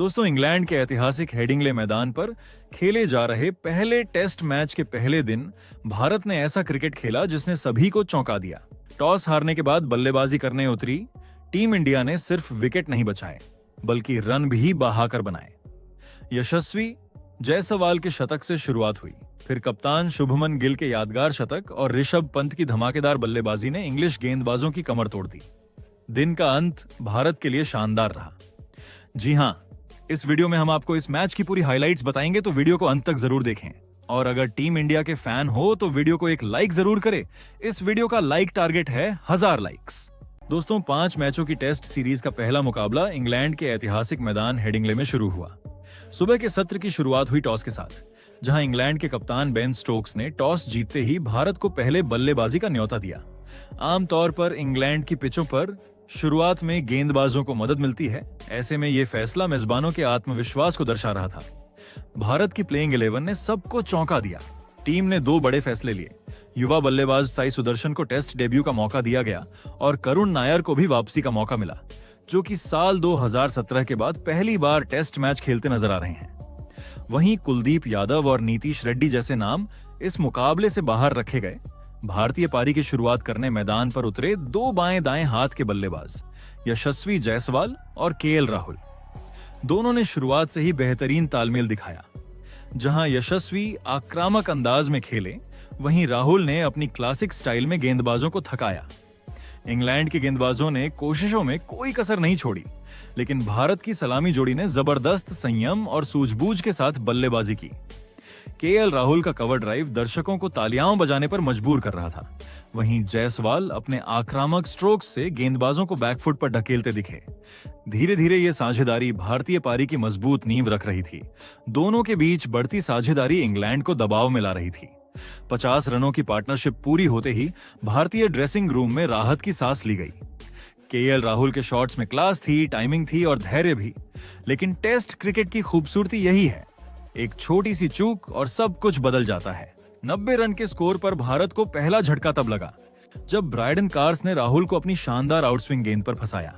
दोस्तों, इंग्लैंड के ऐतिहासिक हेडिंग्ले मैदान पर खेले जा रहे पहले टेस्ट मैच के पहले दिन भारत ने ऐसा क्रिकेट खेला जिसने सभी को चौंका दिया। टॉस हारने के बाद बल्लेबाजी करने उतरी टीम इंडिया ने सिर्फ विकेट नहीं बचाए बल्कि रन भी बहाकर बनाए। यशस्वी जायसवाल के शतक से शुरुआत हुई, फिर कप्तान शुभमन गिल के यादगार शतक और ऋषभ पंत की धमाकेदार बल्लेबाजी ने इंग्लिश गेंदबाजों की कमर तोड़ दी। दिन का अंत भारत के लिए शानदार रहा। जी हां, इस वीडियो में हम आपको इस मैच की पूरी हाइलाइट्स बताएंगे, तो वीडियो को अंत तक जरूर देखें। और अगर टीम इंडिया के फैन हो तो वीडियो को एक लाइक जरूर करें। इस वीडियो का लाइक टारगेट है 1000 लाइक्स। दोस्तों, 5 मैचों की टेस्ट सीरीज का पहला मुकाबला इंग्लैंड के ऐतिहासिक मैदान हेडिंग्ले में शुरू हुआ। सुबह के सत्र की शुरुआत हुई टॉस के साथ, जहां इंग्लैंड के कप्तान बेन स्टोक्स ने टॉस जीतते ही भारत को पहले बल्लेबाजी का न्योता दिया। आमतौर पर इंग्लैंड की पिचों पर शुरुआत में गेंदबाजों को मदद मिलती है, ऐसे में यह फैसला मेजबानों के आत्मविश्वास को दर्शा रहा था। भारत की प्लेइंग 11 ने सबको चौंका दिया। टीम ने 2 बड़े फैसले लिए। युवा बल्लेबाज साई सुदर्शन को टेस्ट डेब्यू का मौका दिया गया और करुण नायर को भी वापसी का मौका मिला, जो कि साल 2017 के बाद पहली बार टेस्ट मैच खेलते नजर आ रहे हैं। वहीं कुलदीप यादव और नीतीश रेड्डी जैसे नाम इस मुकाबले से बाहर रखे गए। भारतीय पारी की शुरुआत करने मैदान पर उतरे 2 बाएं दाएं हाथ के बल्लेबाज यशस्वी जायसवाल और केएल राहुल। दोनों ने शुरुआत से ही बेहतरीन तालमेल दिखाया। जहां यशस्वी आक्रामक अंदाज में खेले, वहीं राहुल ने अपनी क्लासिक स्टाइल में गेंदबाजों को थकाया। इंग्लैंड के गेंदबाजों ने कोशिशों में कोई कसर नहीं छोड़ी, लेकिन भारत की सलामी जोड़ी ने जबरदस्त संयम और सूझबूझ के साथ बल्लेबाजी की। केएल राहुल का कवर ड्राइव दर्शकों को तालियां बजाने पर मजबूर कर रहा था। वहीं जायसवाल अपने आक्रामक स्ट्रोक्स से गेंदबाजों को बैकफुट पर ढकेलते दिखे। धीरे धीरे ये साझेदारी भारतीय पारी की मजबूत नींव रख रही थी। दोनों के बीच बढ़ती साझेदारी इंग्लैंड को दबाव में ला रही थी। 50 रनों की पार्टनरशिप पूरी होते ही भारतीय ड्रेसिंग रूम में राहत की सांस ली गई। केएल राहुल के शॉट्स में क्लास थी, टाइमिंग थी और धैर्य भी। लेकिन टेस्ट क्रिकेट की खूबसूरती यही है, एक छोटी सी चूक और सब कुछ बदल जाता है। 90 रन के स्कोर पर भारत को पहला झटका तब लगा जब ब्रायडन कार्स ने राहुल को अपनी शानदार आउटस्विंग गेंद पर फंसाया।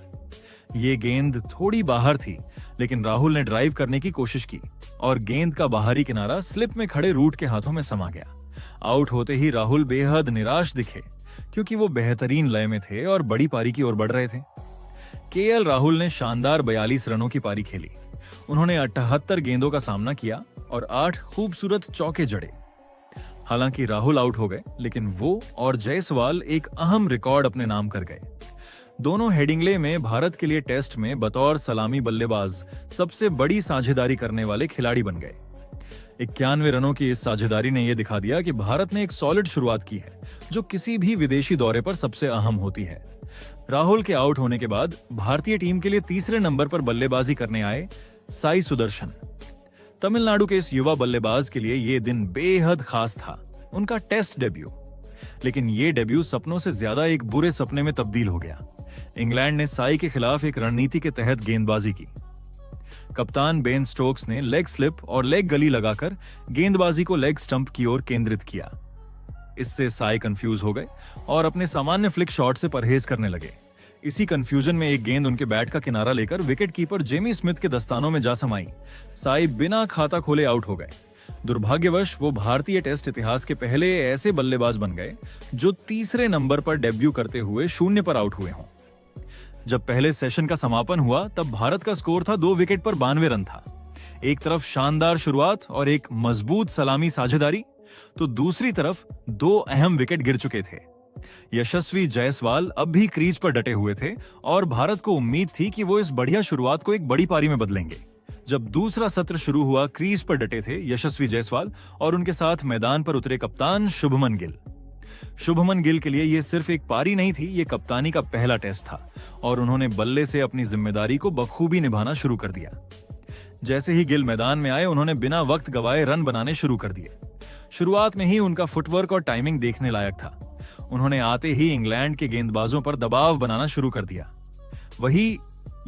ये गेंद थोड़ी बाहर थी, लेकिन राहुल ने ड्राइव करने की कोशिश की और गेंद का बाहरी किनारा स्लिप में खड़े रूट के हाथों में समा गया। आउट होते ही राहुल बेहद निराश दिखे, क्योंकि वो बेहतरीन लय में थे और बड़ी पारी की ओर बढ़ रहे थे। केएल राहुल ने शानदार 42 रनों की पारी खेली। उन्होंने 78 गेंदों का सामना किया और 8 खूबसूरत चौके जड़े। हालांकि राहुल आउट हो गए, लेकिन वो और जायसवाल एक अहम रिकॉर्ड अपने नाम कर गए। दोनों हेडिंग्ले में भारत के लिए टेस्ट में बतौर सलामी बल्लेबाज सबसे बड़ी साझेदारी करने वाले खिलाड़ी बन गए। 91 रनों की इस साझेदारी ने यह दिखा दिया कि भारत ने एक सॉलिड शुरुआत की है, जो किसी भी विदेशी दौरे पर सबसे अहम होती है। राहुल के आउट होने के बाद भारतीय टीम के लिए तीसरे नंबर पर बल्लेबाजी करने आए साई सुदर्शन। तमिलनाडु के इस युवा बल्लेबाज के लिए यह दिन बेहद खास था, उनका टेस्ट डेब्यू। लेकिन यह डेब्यू सपनों से ज्यादा एक बुरे सपने में तब्दील हो गया। इंग्लैंड ने साई के खिलाफ एक रणनीति के तहत गेंदबाजी की। कप्तान बेन स्टोक्स ने लेग स्लिप और लेग गली लगाकर गेंदबाजी को लेग स्टंप की ओर केंद्रित किया। इससे साई कंफ्यूज हो गए और अपने सामान्य फ्लिक शॉट से परहेज करने लगे। इसी कंफ्यूजन में एक गेंद उनके बैट का किनारा लेकर विकेट कीपर जेमी स्मिथ के दस्तानों में जा समाई। साई बिना खाता खोले आउट हो गए। दुर्भाग्यवश वो भारतीय टेस्ट इतिहास के पहले ऐसे बल्लेबाज बन गए जो तीसरे नंबर पर डेब्यू करते हुए 0 पर आउट हुए हों। जब पहले सेशन का समापन हुआ, तब भारत का स्कोर था 2 विकेट पर 92 रन था। एक तरफ शानदार शुरुआत और एक मजबूत सलामी साझेदारी, तो दूसरी तरफ 2 अहम विकेट गिर चुके थे। यशस्वी जायसवाल अब भी क्रीज पर डटे हुए थे और भारत को उम्मीद थी कि वो इस बढ़िया शुरुआत को एक बड़ी पारी में बदलेंगे। जब दूसरा सत्र शुरू हुआ, क्रीज पर डटे थे यशस्वी जायसवाल और उनके साथ मैदान पर उतरे कप्तान शुभमन गिल। शुभमन गिल के लिए यह सिर्फ एक पारी नहीं थी, ये कप्तानी का पहला टेस्ट था और उन्होंने बल्ले से अपनी जिम्मेदारी को बखूबी निभाना शुरू कर दिया। जैसे ही गिल मैदान में आए, उन्होंने बिना वक्त गवाए रन बनाने शुरू कर दिए। शुरुआत में ही उनका फुटवर्क और टाइमिंग देखने लायक था। उन्होंने आते ही इंग्लैंड के गेंदबाजों पर दबाव बनाना शुरू कर दिया। वही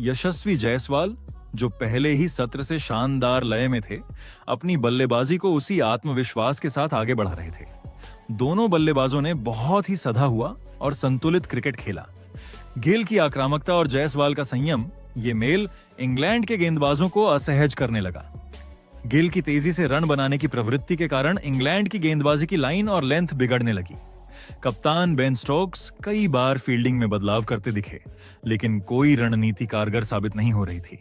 यशस्वी जायसवाल, जो पहले ही सत्र से शानदार लय में थे, अपनी बल्लेबाजी को उसी आत्मविश्वास के साथ आगे बढ़ा रहे थे। दोनों बल्लेबाजों ने बहुत ही सधा हुआ और संतुलित क्रिकेट खेला। गिल की आक्रामकता और जायसवाल का संयम ये मेल इंग्लैंड के गेंदबाजों को असहज करने लगा। गिल की तेजी से रन बनाने की प्रवृत्ति के कारण इंग्लैंड की गेंदबाजी की लाइन और लेंथ बिगड़ने लगी। कप्तान बेन स्टोक्स कई बार फील्डिंग में बदलाव करते दिखे, लेकिन कोई रणनीति कारगर साबित नहीं हो रही थी।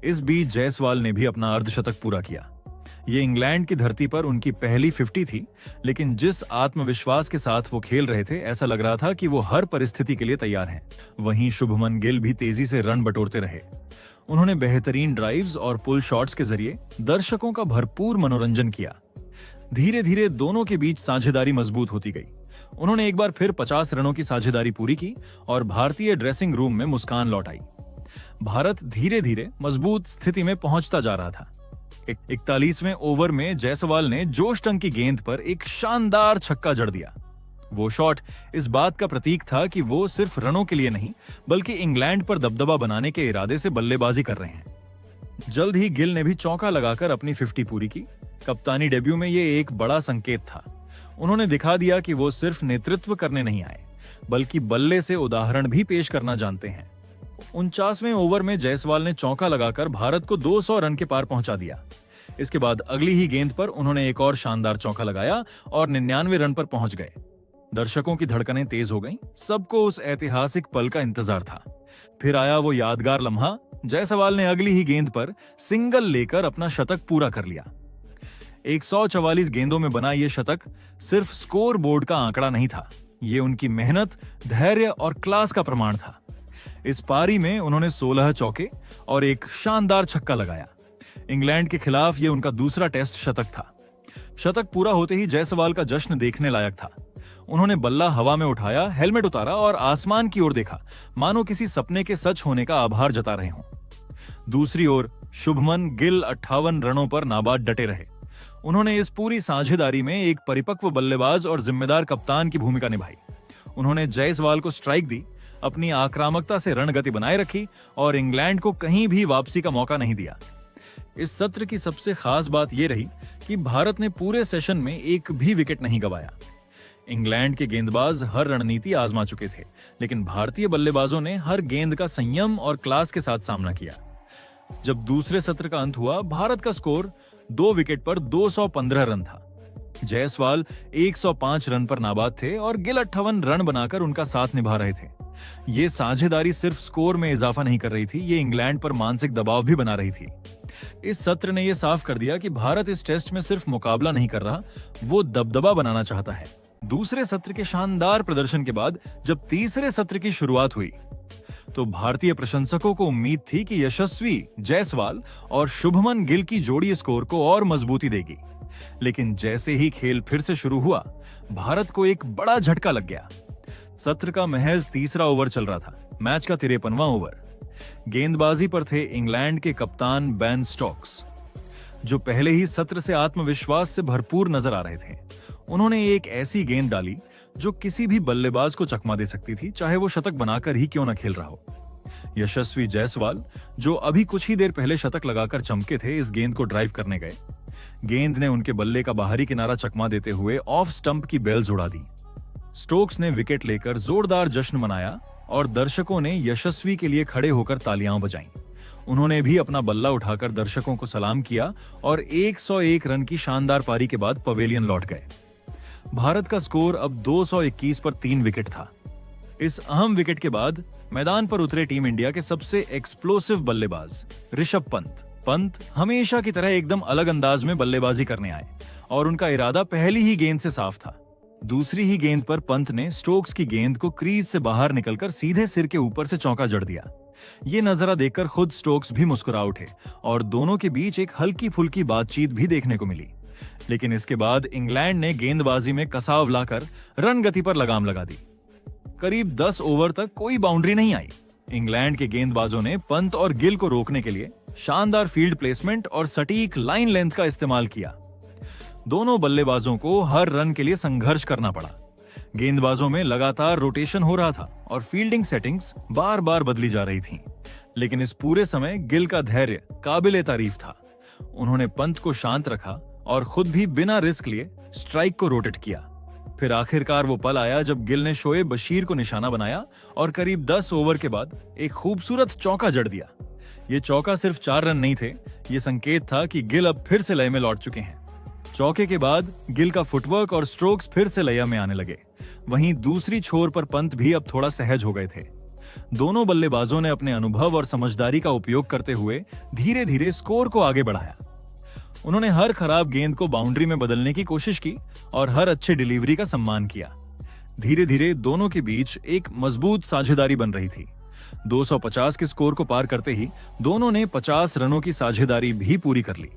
इस बीच जायसवाल ने भी अपना अर्धशतक पूरा किया। ये इंग्लैंड की धरती पर उनकी पहली 50 थी, लेकिन जिस आत्मविश्वास के साथ वो खेल रहे थे, ऐसा लग रहा था कि वो हर परिस्थिति के लिए तैयार हैं। वहीं शुभमन गिल भी तेजी से रन बटोरते रहे। उन्होंने बेहतरीन ड्राइव्स और पुल शॉट्स के जरिए दर्शकों का भरपूर मनोरंजन किया। धीरे धीरे दोनों के बीच साझेदारी मजबूत होती गई। उन्होंने एक बार फिर 50 रनों की साझेदारी पूरी की और भारतीय ड्रेसिंग रूम में मुस्कान लौट आई। भारत धीरे धीरे मजबूत स्थिति में पहुंचता जा रहा था। 41वें ओवर में जायसवाल ने जोश टंग की गेंद पर एक शानदार छक्का जड़ दिया। वो शॉट इस बात का प्रतीक था कि वो सिर्फ रनों के लिए नहीं, बल्कि इंग्लैंड पर दबदबा बनाने के इरादे से बल्लेबाजी कर रहे हैं। जल्द ही गिल ने भी चौका लगाकर अपनी 50 पूरी की। कप्तानी डेब्यू में ये एक बड़ा संकेत था। उन्होंने दिखा दिया कि वो सिर्फ नेतृत्व करने नहीं आए, बल्कि बल्ले से उदाहरण भी पेश करना जानते हैं। 49वें ओवर में जायसवाल ने चौका लगाकर भारत को 200 रन के पार पहुंचा दिया। इसके बाद अगली ही गेंद पर उन्होंने एक और शानदार चौका लगाया और 99 रन पर पहुंच गए। दर्शकों की धड़कनें तेज हो गईं। सबको उस ऐतिहासिक पल का इंतजार था। फिर आया वो यादगार लम्हा। जायसवाल ने अगली ही गेंद पर सिंगल लेकर अपना शतक पूरा कर लिया। 144 गेंदों में बना ये शतक सिर्फ स्कोर बोर्ड का आंकड़ा नहीं था, ये उनकी मेहनत, धैर्य और क्लास का प्रमाण था। इस पारी में उन्होंने 16 चौके और एक शानदार छक्का लगाया। इंग्लैंड के खिलाफ यह उनका दूसरा टेस्ट शतक था। शतक पूरा होते ही जायसवाल का जश्न देखने लायक था। उन्होंने बल्ला हवा में उठाया, हेलमेट उतारा और आसमान की ओर देखा, मानो किसी सपने के सच होने का आभार जता रहे हों। दूसरी ओर शुभमन गिल 58 रनों पर नाबाद डटे रहे। उन्होंने इस पूरी साझेदारी में एक परिपक्व बल्लेबाज और जिम्मेदार कप्तान की भूमिका निभाई। उन्होंने जायसवाल को स्ट्राइक दी, अपनी आक्रामकता से रणगति बनाए रखी और इंग्लैंड को कहीं भी वापसी का मौका नहीं दिया। इस सत्र की सबसे खास बात यह रही कि भारत ने पूरे सेशन में एक भी विकेट नहीं गंवाया। इंग्लैंड के गेंदबाज हर रणनीति आजमा चुके थे, लेकिन भारतीय बल्लेबाजों ने हर गेंद का संयम और क्लास के साथ सामना किया। जब दूसरे सत्र का अंत हुआ, भारत का स्कोर 2 विकेट पर 215 रन था। जायसवाल 105 रन पर नाबाद थे और गिल 58 रन बनाकर उनका साथ निभा रहे थे। ये साझेदारी सिर्फ स्कोर में इजाफा नहीं कर रही थी, ये इंग्लैंड पर मानसिक दबाव भी बना रही थी। इस सत्र ने यह साफ कर दिया कि भारत इस टेस्ट में सिर्फ मुकाबला नहीं कर रहा, वो दबदबा बनाना चाहता है। दूसरे सत्र के शानदार प्रदर्शन के बाद जब तीसरे सत्र की शुरुआत हुई, तो भारतीय प्रशंसकों को उम्मीद थी कि यशस्वी जायसवाल और शुभमन गिल की जोड़ी स्कोर को और मजबूती देगी। लेकिन जैसे ही खेल फिर से शुरू हुआ, भारत को एक बड़ा झटका लग गया। सत्र का महज तीसरा ओवर चल रहा था, मैच का 53वां ओवर। गेंदबाजी पर थे इंग्लैंड के कप्तान बेन स्टोक्स, जो पहले ही सत्र से आत्मविश्वास से भरपूर नजर आ रहे थे। उन्होंने एक ऐसी गेंद डाली जो किसी भी बल्लेबाज को चकमा दे सकती थी, चाहे वो शतक बनाकर ही क्यों न खेल रहा हो। यशस्वी जायसवाल, जो अभी कुछ ही देर पहले शतक लगाकर चमके थे, इस गेंद को ड्राइव करने गए। गेंद ने उनके बल्ले का बाहरी किनारा चकमा देते हुए ऑफ स्टंप की बेल्स उड़ा दी। स्टोक्स ने विकेट लेकर जोरदार जश्न मनाया और दर्शकों ने यशस्वी के लिए खड़े होकर तालियां बजाईं। उन्होंने भी अपना बल्ला उठाकर दर्शकों को सलाम किया और 101 रन की शानदार पारी के बाद पवेलियन लौट गए। भारत का स्कोर अब 221 पर 3 विकेट था। इस अहम विकेट के बाद मैदान पर उतरे टीम इंडिया के सबसे एक्सप्लोसिव बल्लेबाज ऋषभ पंत हमेशा की तरह एकदम अलग अंदाज में बल्लेबाजी करने आए और उनका इरादा पहली ही गेंद से साफ था। दूसरी ही गेंद पर पंत ने स्टोक्स की गेंद को क्रीज से बाहर निकलकर सीधे सिर के ऊपर से चौका जड़ दिया। ये नजारा देखकर खुद स्टोक्स भी मुस्कुरा उठे और दोनों के बीच एक हल्की फुल्की बातचीत भी देखने को मिली। लेकिन इसके बाद इंग्लैंड ने गेंदबाजी में कसाव लाकर रन गति पर लगाम लगा दी। करीब 10 ओवर तक कोई बाउंड्री नहीं आई। इंग्लैंड के गेंदबाजों ने पंत और गिल को रोकने के लिए शानदार फील्ड प्लेसमेंट और सटीक लाइन लेंथ का इस्तेमाल किया। दोनों बल्लेबाजों को हर रन के लिए संघर्ष करना पड़ा। गेंदबाजों में लगातार रोटेशन हो रहा था और फील्डिंग सेटिंग्स बार बार बदली जा रही थीं। लेकिन इस पूरे समय गिल का धैर्य काबिले तारीफ था। उन्होंने पंत को शांत रखा और खुद भी बिना रिस्क लिए स्ट्राइक को रोटेट किया। फिर आखिरकार वो पल आया जब गिल ने शोएब बशीर को निशाना बनाया और करीब 10 ओवर के बाद एक खूबसूरत चौका जड़ दिया। ये चौका सिर्फ 4 रन नहीं थे, ये संकेत था कि गिल अब फिर से लय में लौट चुके हैं। चौके के बाद गिल का फुटवर्क और स्ट्रोक्स फिर से लय में आने लगे। वहीं दूसरी छोर पर पंत भी अब थोड़ा सहज हो गए थे। दोनों बल्लेबाजों ने अपने अनुभव और समझदारी का उपयोग करते हुए धीरे धीरे स्कोर को आगे बढ़ाया। उन्होंने हर खराब गेंद को बाउंड्री में बदलने की कोशिश की और हर अच्छे डिलीवरी का सम्मान किया। धीरे धीरे दोनों के बीच एक मजबूत साझेदारी बन रही थी। 250 के स्कोर को पार करते ही दोनों ने 50 रनों की साझेदारी भी पूरी कर ली।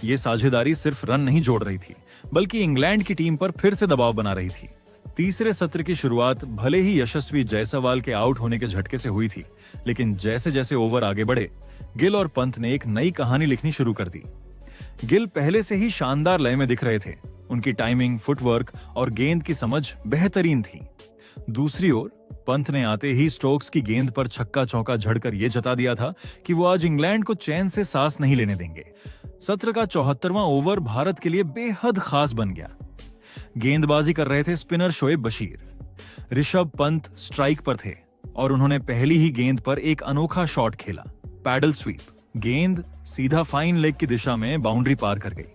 ये साझेदारी सिर्फ रन नहीं जोड़ रही थी, बल्कि इंग्लैंड की टीम पर फिर से दबाव बना रही थी। तीसरे सत्र की शुरुआत भले ही यशस्वी जायसवाल के आउट होने के झटके से हुई थी, लेकिन जैसे जैसे ओवर आगे बढ़े, गिल और पंत ने एक नई कहानी लिखनी शुरू कर दी। गिल पहले से ही शानदार लय में दिख रहे थे। उनकी टाइमिंग, फुटवर्क और गेंद की समझ बेहतरीन थी। दूसरी ओर पंत ने आते ही स्टोक्स की गेंद पर छक्का चौका झड़कर यह जता दिया था कि वो आज इंग्लैंड को चैन से सांस नहीं लेने देंगे। सत्र का 74वां ओवर भारत के लिए बेहद खास बन गया। गेंदबाजी कर रहे थे स्पिनर शोएब बशीर। ऋषभ पंत स्ट्राइक पर थे और उन्होंने पहली ही गेंद पर एक अनोखा शॉट खेला, पैडल स्वीप। गेंद सीधा फाइन लेग की दिशा में बाउंड्री पार कर गई,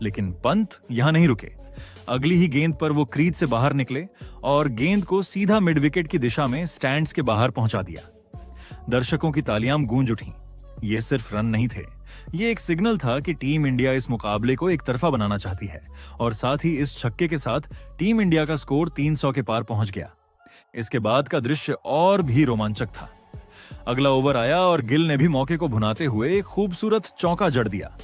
लेकिन पंत यहां नहीं रुके। अगली ही गेंद पर वो क्रीज से बाहर निकले और गेंद को सीधा मिड विकेट की दिशा में स्टैंड्स के बाहर पहुंचा दिया। दर्शकों की तालियां गूंज उठीं। ये सिर्फ रन नहीं थे, ये एक सिग्नल था कि टीम इंडिया इस मुकाबले को एक तरफा बनाना चाहती है और साथ ही इस छक्के के साथ टीम इंडिया का स्कोर 300 के पार पहुंच गया। इसके बाद का दृश्य और भी रोमांचक था। अगला ओवर आया और गिल ने भी मौके को भुनाते हुए एक खूबसूरत चौका जड़ दिया।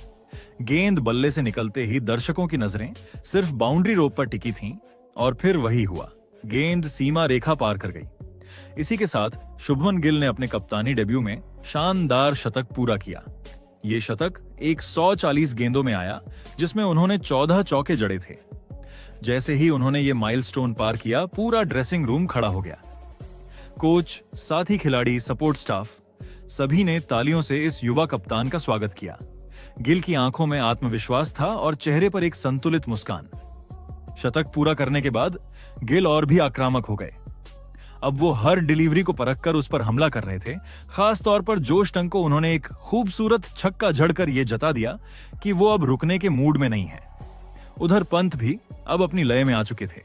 गेंद बल्ले से निकलते ही दर्शकों की नजरें सिर्फ बाउंड्री रोप पर टिकी थीं और फिर वही हुआ, गेंद सीमा रेखा पार कर गई। इसी के साथ शुभमन गिल ने अपने कप्तानी डेब्यू में शानदार शतक पूरा किया। ये शतक 140 गेंदों में आया, जिसमें उन्होंने 14 चौके जड़े थे। जैसे ही उन्होंने ये माइलस्टोन पार किया, पूरा ड्रेसिंग रूम खड़ा हो गया। कोच, साथी खिलाड़ी, सपोर्ट स्टाफ सभी ने तालियों से इस युवा कप्तान का स्वागत किया। गिल की आंखों में आत्मविश्वास था और चेहरे पर एक संतुलित मुस्कान। शतक पूरा करने के बाद गिल और भी आक्रामक हो गए। अब वो हर डिलीवरी को परखकर उस पर हमला कर रहे थे। खास तौर पर जोश टंग को उन्होंने एक खूबसूरत छक्का झड़कर यह जता दिया कि वो अब रुकने के मूड में नहीं है। उधर पंत भी अब अपनी लय में आ चुके थे।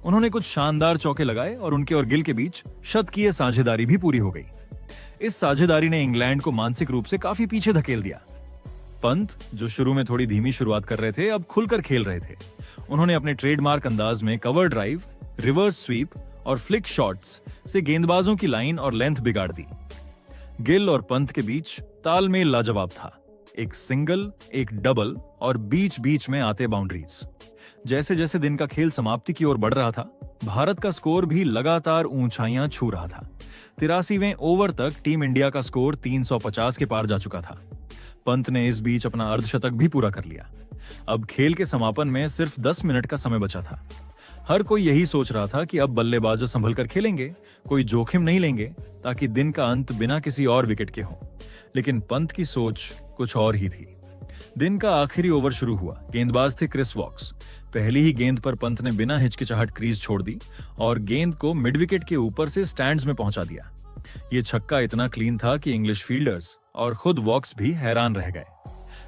उन्होंने कुछ शानदार चौके लगाए और उनके और गिल के बीच शतकीय साझेदारी भी पूरी हो गई। इस साझेदारी ने इंग्लैंड को मानसिक रूप से काफी पीछे धकेल दिया। पंत, जो शुरू में थोड़ी धीमी शुरुआत कर रहे थे, अब खुलकर खेल रहे थे। उन्होंने अपने ट्रेडमार्क अंदाज में कवर ड्राइव, रिवर्स स्वीप और फ्लिक शॉट्स से गेंदबाजों की लाइन और लेंथ बिगाड़ दी। गिल और पंत के बीच तालमेल लाजवाब था। एक सिंगल, एक डबल और बीच बीच में आते बाउंड्रीज। जैसे जैसे दिन का खेल समाप्ति की ओर बढ़ रहा था, भारत का स्कोर भी लगातार ऊंचाइयां छू रहा था। 83वें ओवर तक टीम इंडिया का स्कोर 350 के पार जा चुका था। पंत ने इस बीच अपना अर्धशतक भी पूरा कर लिया। अब खेल के समापन में सिर्फ 10 मिनट का समय बचा था। हर कोई यही सोच रहा था कि अब बल्लेबाज संभल कर खेलेंगे, कोई जोखिम नहीं लेंगे ताकि दिन का अंत बिना किसी और विकेट के हो। लेकिन पंत की सोच कुछ और ही थी। दिन का आखिरी ओवर शुरू हुआ। गेंदबाज थे क्रिस वॉक्स। पहली ही गेंद पर पंत ने बिना हिचकिचाहट क्रीज छोड़ दी और गेंद को मिड विकेट के ऊपर से स्टैंड्स में पहुंचा दिया। ये छक्का इतना क्लीन था कि इंग्लिश फील्डर्स और खुद वॉक्स भी हैरान रह गए।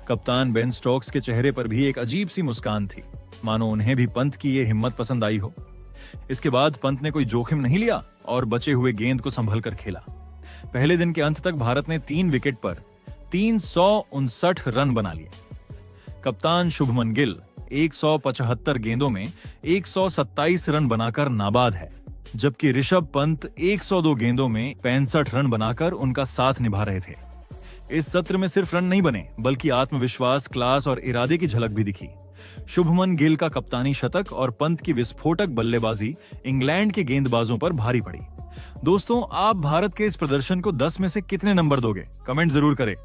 कप्तान बेन स्टोक्स के चेहरे पर भी एक अजीब सी मुस्कान थी, मानो उन्हें भी पंत की ये हिम्मत पसंद आई हो। इसके बाद पंत ने कोई जोखिम नहीं लिया और बचे हुए गेंद को संभल कर खेला। पहले दिन के अंत तक भारत ने 3 विकेट पर 359 रन बना लिए। कप्तान शुभमन गिल 175 गेंदों में 127 रन बनाकर नाबाद है, जबकि ऋषभ पंत 102 गेंदों में 65 रन बनाकर उनका साथ निभा रहे थे। इस सत्र में सिर्फ रन नहीं बने, बल्कि आत्मविश्वास, क्लास और इरादे की झलक भी दिखी। शुभमन गिल का कप्तानी शतक और पंत की विस्फोटक बल्लेबाजी इंग्लैंड के गेंदबाजों पर भारी पड़ी। दोस्तों, आप भारत के इस प्रदर्शन को 10 में से कितने नंबर दोगे? कमेंट जरूर करें।